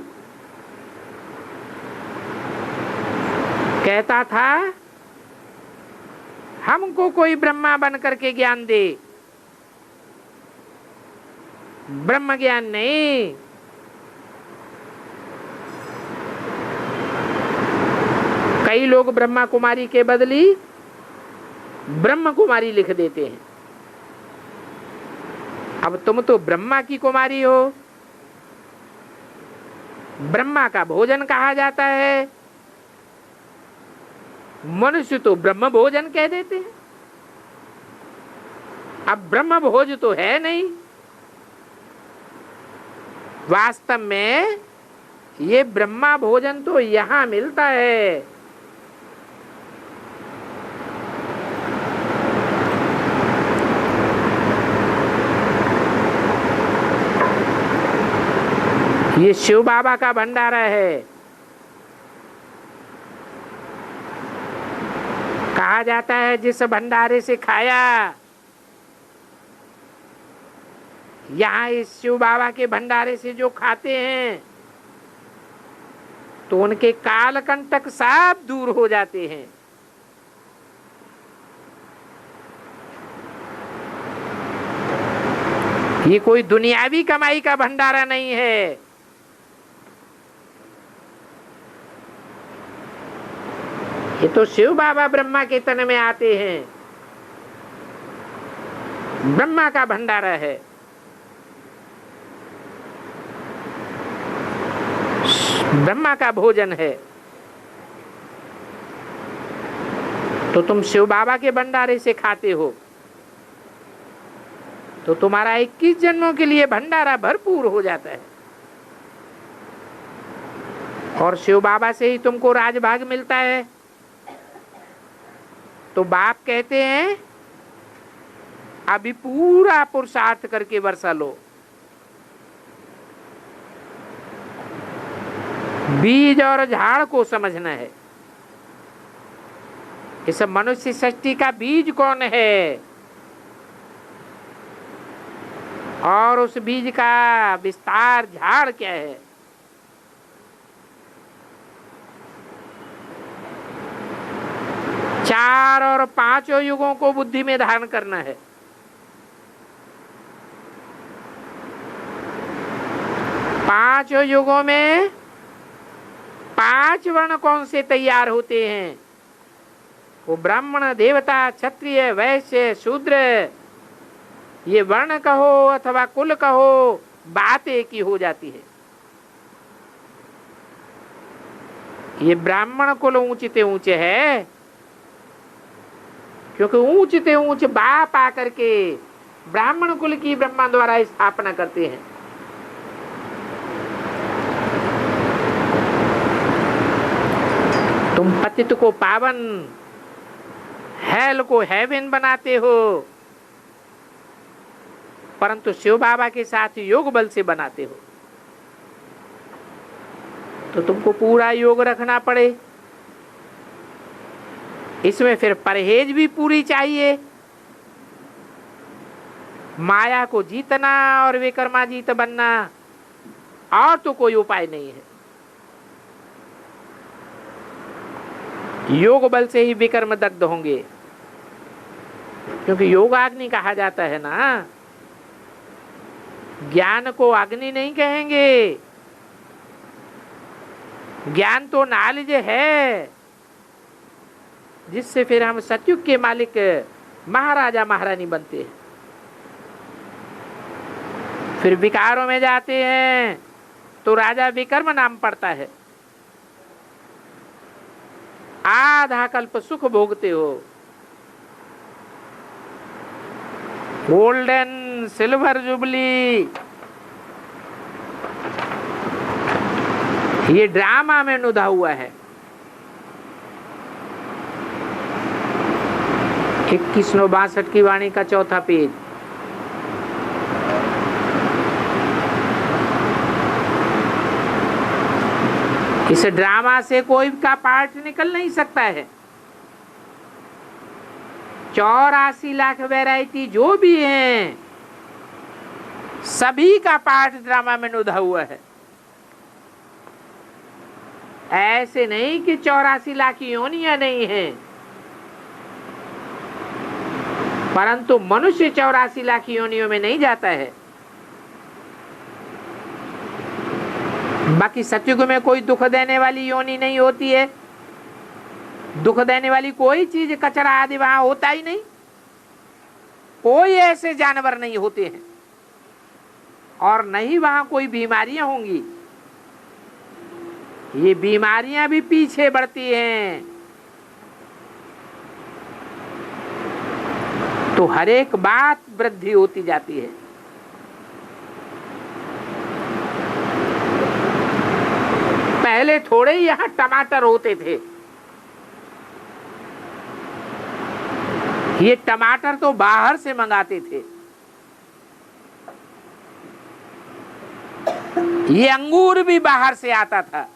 कहता था हमको कोई ब्रह्मा बन करके ज्ञान दे। ब्रह्म ज्ञान नहीं, कई लोग ब्रह्मा कुमारी के बदली ब्रह्म कुमारी लिख देते हैं। अब तुम तो ब्रह्मा की कुमारी हो। ब्रह्मा का भोजन कहा जाता है, मनुष्य तो ब्रह्म भोजन कह देते हैं। अब ब्रह्म भोज तो है नहीं। वास्तव में ये ब्रह्मा भोजन तो यहां मिलता है। ये शिव बाबा का भंडारा है। कहा जाता है जिस भंडारे से खाया, यहाँ इस शिव बाबा के भंडारे से जो खाते हैं तो उनके कालकंटक सब दूर हो जाते हैं। ये कोई दुनियावी कमाई का भंडारा नहीं है। ये तो शिव बाबा ब्रह्मा के तन में आते हैं। ब्रह्मा का भंडारा है, ब्रह्मा का भोजन है, तो तुम शिव बाबा के भंडारे से खाते हो तो तुम्हारा 21 जन्मों के लिए भंडारा भरपूर हो जाता है। और शिव बाबा से ही तुमको राजभाग मिलता है। तो बाप कहते हैं अभी पूरा पुरुषार्थ करके वर्षा लो। बीज और झाड़ को समझना है। इस मनुष्य सृष्टि का बीज कौन है और उस बीज का विस्तार झाड़ क्या है। चार और पांचों युगों को बुद्धि में धारण करना है। पांचों युगों में 5 वर्ण कौन से तैयार होते हैं? वो ब्राह्मण, देवता, क्षत्रिय, वैश्य, शूद्र, ये वर्ण कहो अथवा कुल कहो, बात एक ही हो जाती है। ये ब्राह्मण कुल ऊंचते ऊंचे है क्योंकि ऊंचते ऊंचे बाप आकर के ब्राह्मण कुल की ब्रह्मा द्वारा स्थापना करते हैं। तुम पतित को पावन, हेल को हेवन बनाते हो, परंतु शिव बाबा के साथ योग बल से बनाते हो। तो तुमको पूरा योग रखना पड़े। इसमें फिर परहेज भी पूरी चाहिए। माया को जीतना और विक्रमाजीत बनना, और तो कोई उपाय नहीं है। योग बल से ही विकर्म दग्ध होंगे, क्योंकि योगाग्नि कहा जाता है ना। ज्ञान को अग्नि नहीं कहेंगे, ज्ञान तो नॉलेज है जिससे फिर हम सतयुग के मालिक महाराजा महारानी बनते हैं। फिर विकारों में जाते हैं तो राजा विकर्म नाम पड़ता है। आधा कल्प सुख भोगते हो, गोल्डन सिल्वर जुबली, ये ड्रामा में नुदा हुआ है। 2162 की वाणी का 4था पेज। इस ड्रामा से कोई का पार्ट निकल नहीं सकता है। 84 लाख वैरायटी जो भी हैं, सभी का पार्ट ड्रामा में नुदा हुआ है। ऐसे नहीं कि 84 लाख योनियां नहीं हैं, परंतु मनुष्य 84 लाख योनियों में नहीं जाता है। बाकी सतयुग में कोई दुख देने वाली योनि नहीं होती है। दुख देने वाली कोई चीज, कचरा आदि वहां होता ही नहीं। कोई ऐसे जानवर नहीं होते हैं और नहीं वहां कोई बीमारियां होंगी। ये बीमारियां भी पीछे बढ़ती हैं। तो हर एक बात वृद्धि होती जाती है। पहले थोड़े ही यहां टमाटर होते थे। ये टमाटर तो बाहर से मंगाते थे। ये अंगूर भी बाहर से आता था।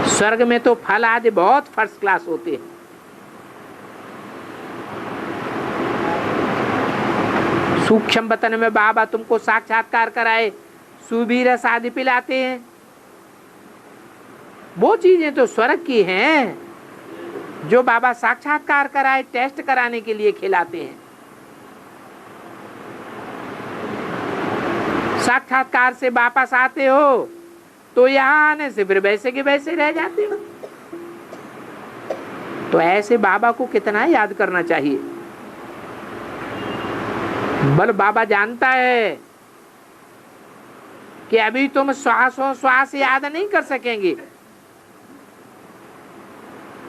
स्वर्ग में तो फल आदि बहुत फर्स्ट क्लास होते हैं। सूक्ष्म वतन में बाबा तुमको साक्षात्कार कराए, सुबीरस आदि पिलाते हैं। वो चीजें तो स्वर्ग की हैं जो बाबा साक्षात्कार कराए, टेस्ट कराने के लिए खिलाते हैं। साक्षात्कार से वापस आते हो तो यहाँ आने से फिर वैसे के वैसे रह जाते हो। तो ऐसे बाबा को कितना याद करना चाहिए। बल बाबा जानता है कि अभी तुम श्वास याद नहीं कर सकेंगे,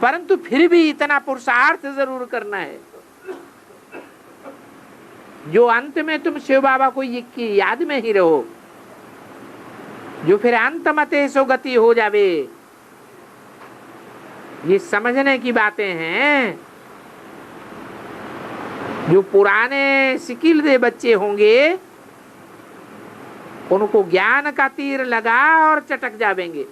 परंतु फिर भी इतना पुरुषार्थ जरूर करना है जो अंत में तुम शिव बाबा को की याद में ही रहो, जो फिर अंत मते सो गति हो जावे। ये समझने की बातें हैं। जो पुराने सिकिल दे बच्चे होंगे उनको ज्ञान का तीर लगा और चटक जावेंगे।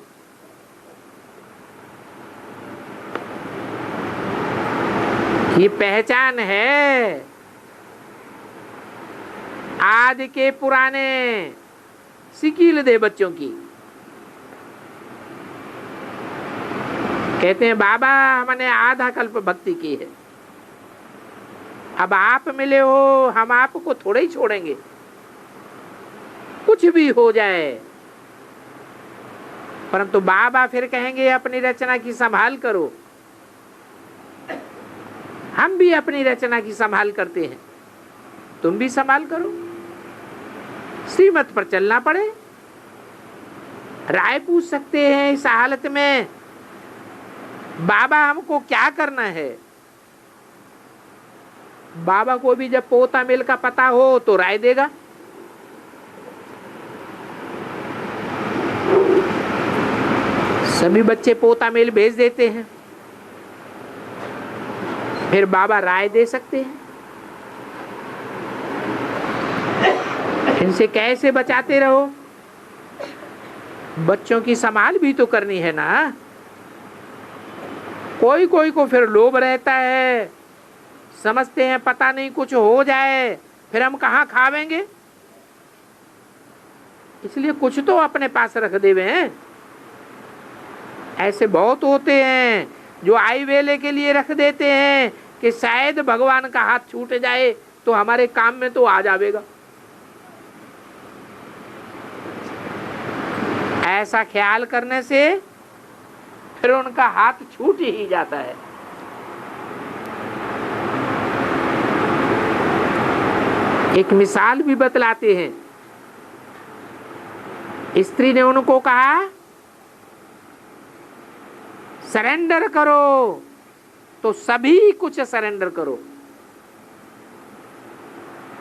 ये पहचान है आज के पुराने सिकिल दे बच्चों की। कहते हैं बाबा हमने आधा कल्प भक्ति की है, अब आप मिले हो, हम आपको थोड़े ही छोड़ेंगे, कुछ भी हो जाए। परंतु बाबा फिर कहेंगे अपनी रचना की संभाल करो। हम भी अपनी रचना की संभाल करते हैं, तुम भी संभाल करो। श्रीमत पर चलना पड़े। राय पूछ सकते हैं इस हालत में बाबा हमको क्या करना है। बाबा को भी जब पोता मिल का पता हो तो राय देगा। सभी बच्चे पोता मेल भेज देते हैं, फिर बाबा राय दे सकते हैं। इनसे कैसे बचाते रहो। बच्चों की संभाल भी तो करनी है ना। कोई कोई को फिर लोभ रहता है, समझते हैं पता नहीं कुछ हो जाए फिर हम कहाँ खावेंगे, इसलिए कुछ तो अपने पास रख देवे हैं। ऐसे बहुत होते हैं जो आई वेले के लिए रख देते हैं कि शायद भगवान का हाथ छूट जाए तो हमारे काम में तो आ जाएगा। ऐसा ख्याल करने से फिर उनका हाथ छूट ही जाता है। एक मिसाल भी बतलाते हैं। स्त्री ने उनको कहा सरेंडर करो, तो सभी कुछ सरेंडर करो।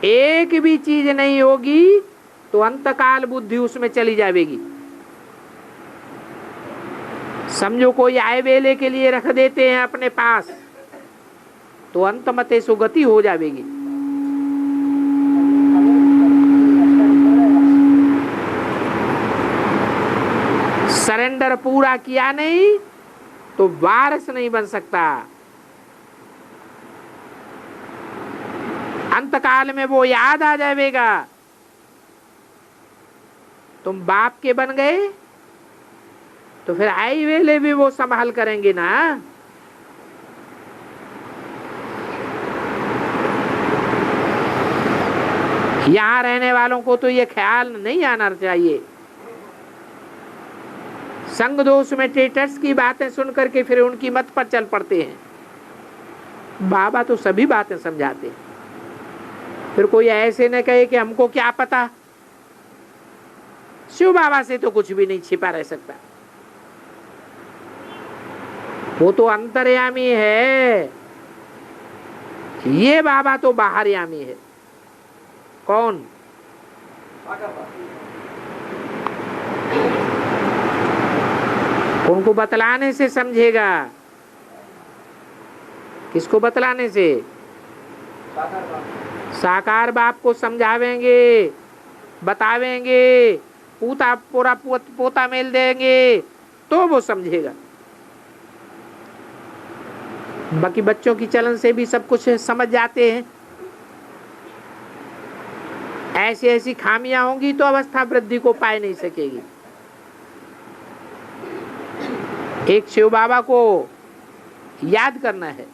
एक भी चीज नहीं होगी तो अंतकाल बुद्धि उसमें चली जाएगी। समझो कोई आए वेले के लिए रख देते हैं अपने पास तो अंत मते सुगति हो जाएगी। सरेंडर पूरा किया नहीं तो वारिस नहीं बन सकता। अंतकाल में वो याद आ जाएगा तुम बाप के बन गए तो फिर आई वेले भी वो संभाल करेंगे ना। यहां रहने वालों को तो ये ख्याल नहीं आना चाहिए। संग दोष में टेटर्स की बातें सुन करके फिर उनकी मत पर चल पड़ते हैं। बाबा तो सभी बातें समझाते हैं। फिर कोई ऐसे न कहे कि हमको क्या पता। शिव बाबा से तो कुछ भी नहीं छिपा रह सकता, वो तो अंतर्यामी है। ये बाबा तो बाहरयामी है। कौन? उनको बतलाने से समझेगा। किसको बतलाने से? साकार बाप को समझावेंगे, बतावेंगे, पूरा पोता मेल देंगे तो वो समझेगा। बाकी बच्चों की चलन से भी सब कुछ समझ जाते हैं। ऐसी ऐसी खामियां होंगी तो अवस्था वृद्धि को पाए नहीं सकेगी। एक शिव बाबा को याद करना है।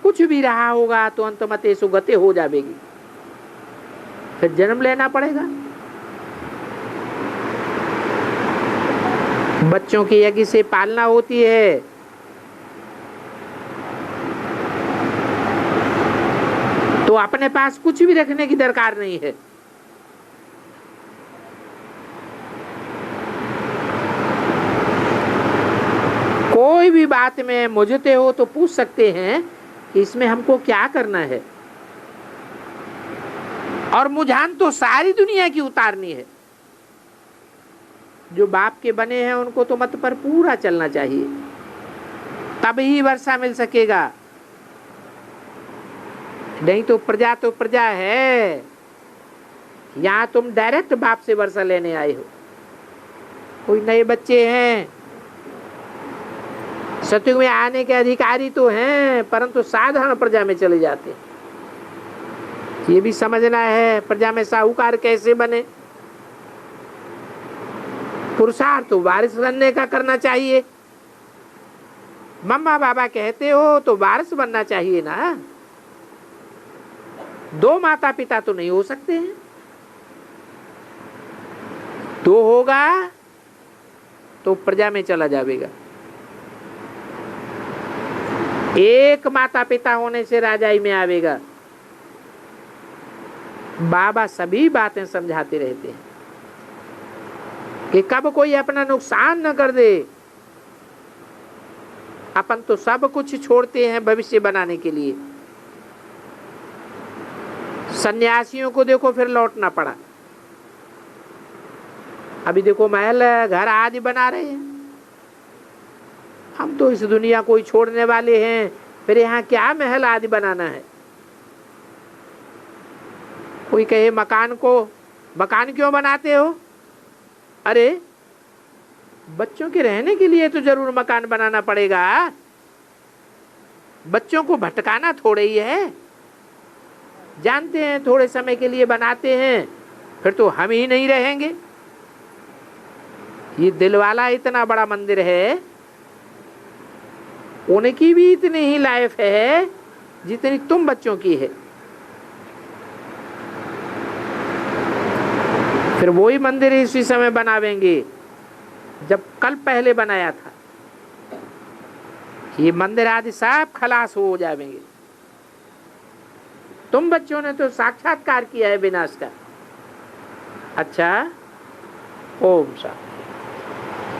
कुछ भी रहा होगा तो अंतमते सुगते हो जाएगी, फिर जन्म लेना पड़ेगा। बच्चों की यज्ञ से पालना होती है, तो अपने पास कुछ भी रखने की दरकार नहीं है। कोई भी बात में मुझते हो तो पूछ सकते हैं कि इसमें हमको क्या करना है, और मुझान तो सारी दुनिया की उतारनी है। जो बाप के बने हैं उनको तो मत पर पूरा चलना चाहिए, तभी वर्षा मिल सकेगा। नहीं तो प्रजा है। यहां तुम डायरेक्ट बाप से वर्षा लेने आए हो। कोई नए बच्चे हैं, सतयुग में आने के अधिकारी तो हैं, परंतु साधारण प्रजा में चले जाते हैं। ये भी समझना है प्रजा में साहूकार कैसे बने। पुरुषार्थ तो वारिस बनने का करना चाहिए। मम्मा बाबा कहते हो तो वारिस बनना चाहिए ना। दो माता पिता तो नहीं हो सकते हैं, दो होगा तो प्रजा में चला जाएगा। एक माता पिता होने से राजाई में आवेगा। बाबा सभी बातें समझाते रहते हैं कि कब कोई अपना नुकसान न कर दे। अपन तो सब कुछ छोड़ते हैं भविष्य बनाने के लिए। सन्यासियों को देखो फिर लौटना पड़ा। अभी देखो महल घर आदि बना रहे हैं। हम तो इस दुनिया को ही छोड़ने वाले हैं, फिर यहाँ क्या महल आदि बनाना है। कोई कहे मकान क्यों बनाते हो? अरे बच्चों के रहने के लिए तो जरूर मकान बनाना पड़ेगा। बच्चों को भटकाना थोड़े ही है। जानते हैं थोड़े समय के लिए बनाते हैं, फिर तो हम ही नहीं रहेंगे। ये दिलवाला इतना बड़ा मंदिर है, उनकी भी इतनी ही लाइफ है जितनी तुम बच्चों की है। फिर वही मंदिर इसी समय बनावेंगे जब कल पहले बनाया था। ये मंदिर आदि सब खलास हो जाएंगे। तुम बच्चों ने तो साक्षात्कार किया है विनाश का। अच्छा, ओम शांति।